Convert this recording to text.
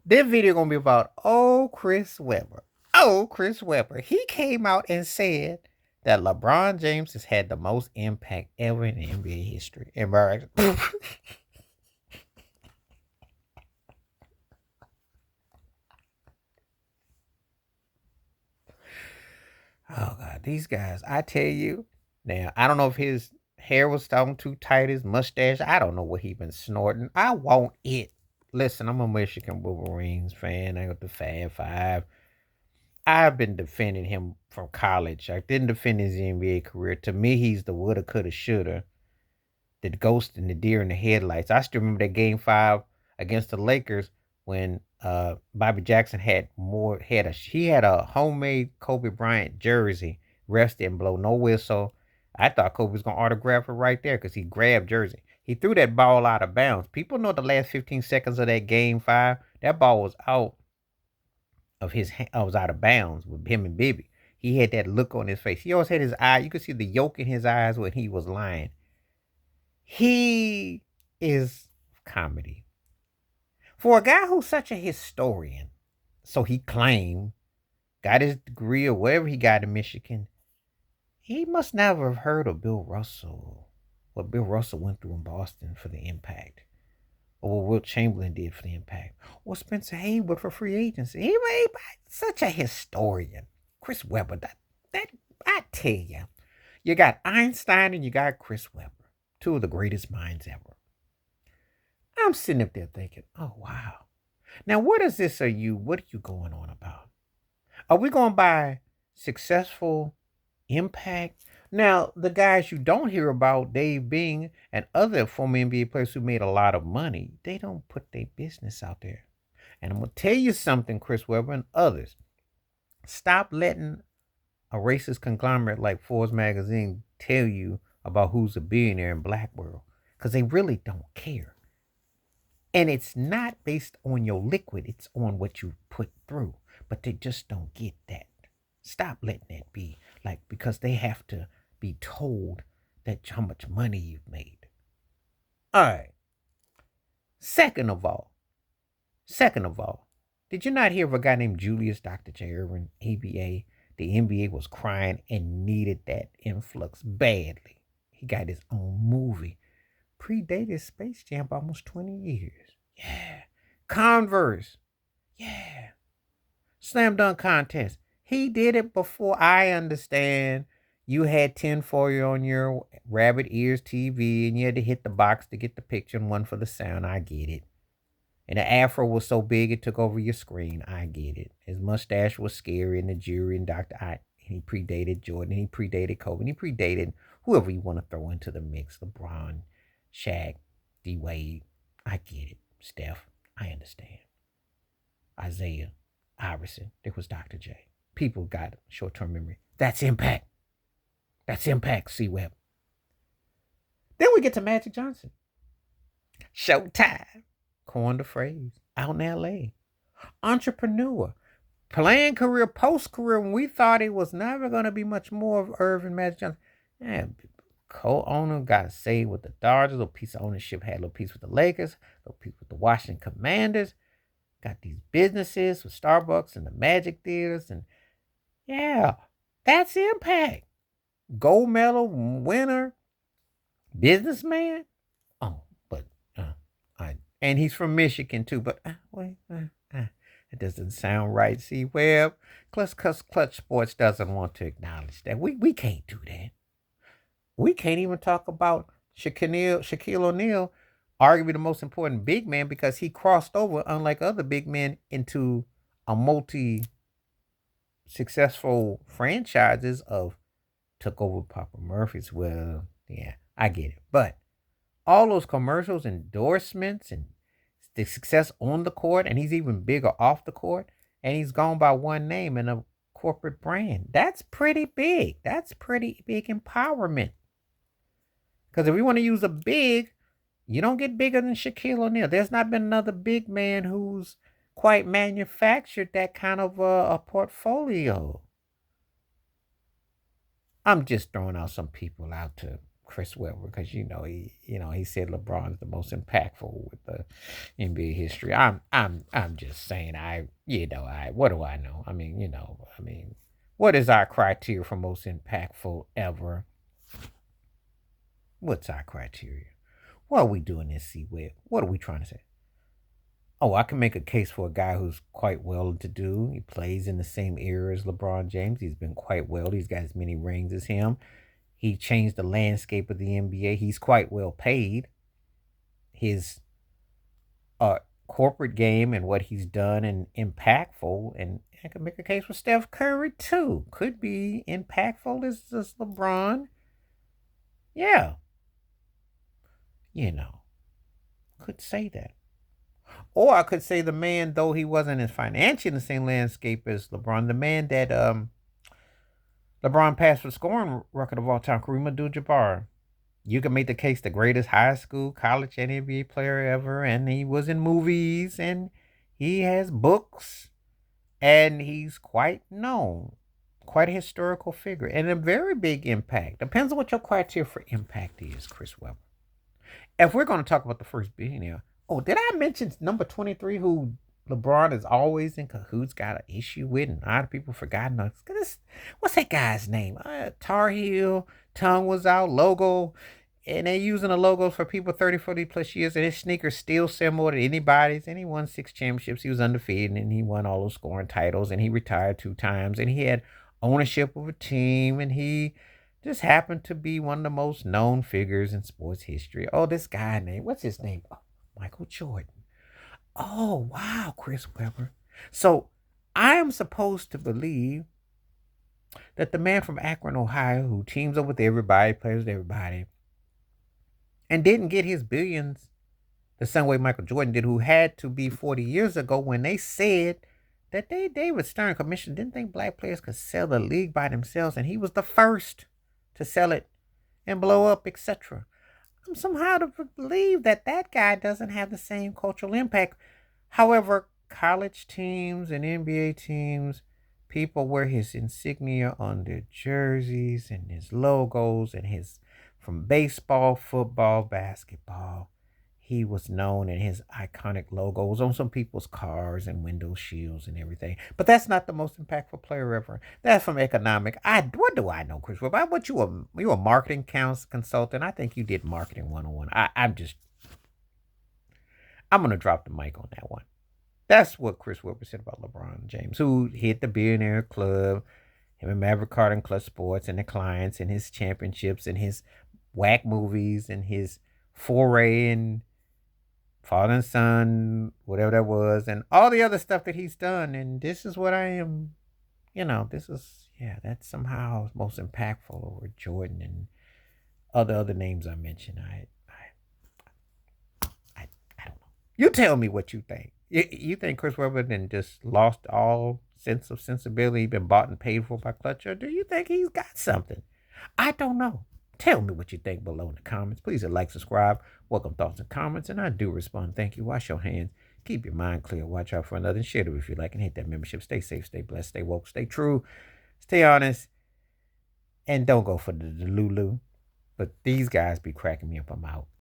This video gonna be about Chris Webber. Chris Webber. He came out and said that LeBron James has had the most impact ever in NBA history. Oh God, these guys! I tell you, now I don't know if his hair was on too tight, his mustache. I don't know what he been snorting. I want it. Listen, I'm a Michigan Wolverines fan. I got the Fab Five. I've been defending him from college. I didn't defend his NBA career. To me, he's the woulda, coulda, shoulda, the ghost and the deer in the headlights. I still remember that game 5 against the Lakers when Bobby Jackson he had a homemade Kobe Bryant jersey. Refs didn't blow no whistle. I thought Kobe was gonna autograph it right there because he grabbed jersey. He threw that ball out of bounds. People know the last 15 seconds of that game 5, that ball was out of his was out of bounds with him and Bibby. He had that look on his face. He always had his eye. You could see the yolk in his eyes when he was lying. He is comedy. For a guy who's such a historian, so he claimed, got his degree or whatever he got in Michigan, he must never have heard of Bill Russell, what Bill Russell went through in Boston for the impact, or what Wilt Chamberlain did for the impact, or Spencer Haywood for free agency. He made such a historian. Chris Webber, that I tell you got Einstein and you got Chris Webber, two of the greatest minds ever. I'm sitting up there thinking, oh wow. Now what is this? What are you going on about? Are we going by successful impact? Now, the guys you don't hear about, Dave Bing and other former NBA players who made a lot of money, they don't put their business out there. And I'm going to tell you something, Chris Webber and others. Stop letting a racist conglomerate like Forbes magazine tell you about who's a billionaire in Black World, because they really don't care. And it's not based on your liquid, it's on what you put through. But they just don't get that. Stop letting that be like, because they have to be told that how much money you've made. All right. Second of all, did you not hear of a guy named Julius Dr. J. Irvin, ABA? The NBA was crying and needed that influx badly. He got his own movie. Predated Space Jam by almost 20 years. Yeah. Converse. Yeah. Slam dunk contest. He did it before. I understand you had tinfoil on your rabbit ears TV and you had to hit the box to get the picture and one for the sound. I get it. And the afro was so big it took over your screen. I get it. His mustache was scary and the jury and Dr. I. And he predated Jordan. And he predated Kobe. And he predated whoever you want to throw into the mix. LeBron, Shaq, D Wade. I get it. Steph. I understand. Isaiah, Iverson. There was Dr. J. People got short-term memory. That's impact. That's impact, C Web. Then we get to Magic Johnson. Showtime. Coined the phrase. Out in LA. Entrepreneur. Playing career, post-career, when we thought it was never going to be much more of Irvin Magic Johnson. Yeah, co-owner got saved with the Dodgers. A little piece of ownership, had a little piece with the Lakers, a little piece with the Washington Commanders. Got these businesses with Starbucks and the Magic Theaters. And yeah, that's impact. Gold medal winner, businessman. Oh, but and he's from Michigan too. But it doesn't sound right. See, Webb, Clutch Sports doesn't want to acknowledge that. We can't do that. We can't even talk about Shaquille O'Neal, arguably the most important big man, because he crossed over, unlike other big men, into a multi successful franchises of took over Papa Murphy's. Well, yeah, I get it. But all those commercials, endorsements, and the success on the court, and he's even bigger off the court, and he's gone by one name and a corporate brand. That's pretty big. That's pretty big empowerment. Because if we want to use a big, you don't get bigger than Shaquille O'Neal. There's not been another big man who's quite manufactured that kind of a portfolio. I'm just throwing out some people out to Chris Webber, because he said LeBron is the most impactful with the NBA history. I'm just saying. What do I know? What is our criteria for most impactful ever? What's our criteria? What are we doing this, C Web? What are we trying to say? Oh, I can make a case for a guy who's quite well to do. He plays in the same era as LeBron James. He's been quite well. He's got as many rings as him. He changed the landscape of the NBA. He's quite well paid. His uh, corporate game and what he's done and impactful. And I can make a case for Steph Curry too. Could be impactful as LeBron. Yeah, you know, could say that. Or I could say the man, though he wasn't as financially in the same landscape as LeBron, the man that LeBron passed for scoring record of all time, Kareem Abdul-Jabbar. You can make the case the greatest high school, college, and NBA player ever, and he was in movies, and he has books, and he's quite known, quite a historical figure, and a very big impact. Depends on what your criteria for impact is, Chris Webber. If we're going to talk about the first billionaire, oh, did I mention number 23, who LeBron is always in cahoots, got an issue with, and a lot of people forgotten us? What's that guy's name? Tar Heel, tongue was out, logo, and they're using the logos for people 30, 40 plus years, and his sneakers still sell more than anybody's, and he won 6 championships. He was undefeated, and he won all those scoring titles, and he retired 2 times, and he had ownership of a team, and he just happened to be one of the most known figures in sports history. Oh, this guy name, what's his name? Oh, Michael Jordan. Oh, wow, Chris Webber. So I am supposed to believe that the man from Akron, Ohio, who teams up with everybody, plays with everybody, and didn't get his billions the same way Michael Jordan did, who had to be 40 years ago when they said that David Stern Commission didn't think black players could sell the league by themselves, and he was the first to sell it and blow up, etc. I'm somehow to believe that that guy doesn't have the same cultural impact. However, college teams and NBA teams, people wear his insignia on their jerseys and his logos and his from baseball, football, basketball. He was known in his iconic logos on some people's cars and window shields and everything. But that's not the most impactful player ever. That's from economic. What do I know, Chris? I want you a marketing consultant. I think you did marketing 101. I'm gonna drop the mic on that one. That's what Chris Webber said about LeBron James, who hit the billionaire club, him and Maverick Carter and Clutch Sports and the clients and his championships and his whack movies and his foray in father and son, whatever that was, and all the other stuff that he's done. And this is what I am, that's somehow most impactful over Jordan and other names I mentioned. I don't know. You tell me what you think. You think Chris Webber then just lost all sense of sensibility, been bought and paid for by Clutch, or do you think he's got something? I don't know. Tell me what you think below in the comments. Please hit like, subscribe, welcome thoughts and comments, and I do respond. Thank you. Wash your hands. Keep your mind clear. Watch out for another. And share it if you like. And hit that membership. Stay safe, stay blessed, stay woke, stay true, stay honest, and don't go for the Lulu. But these guys be cracking me up. I'm out.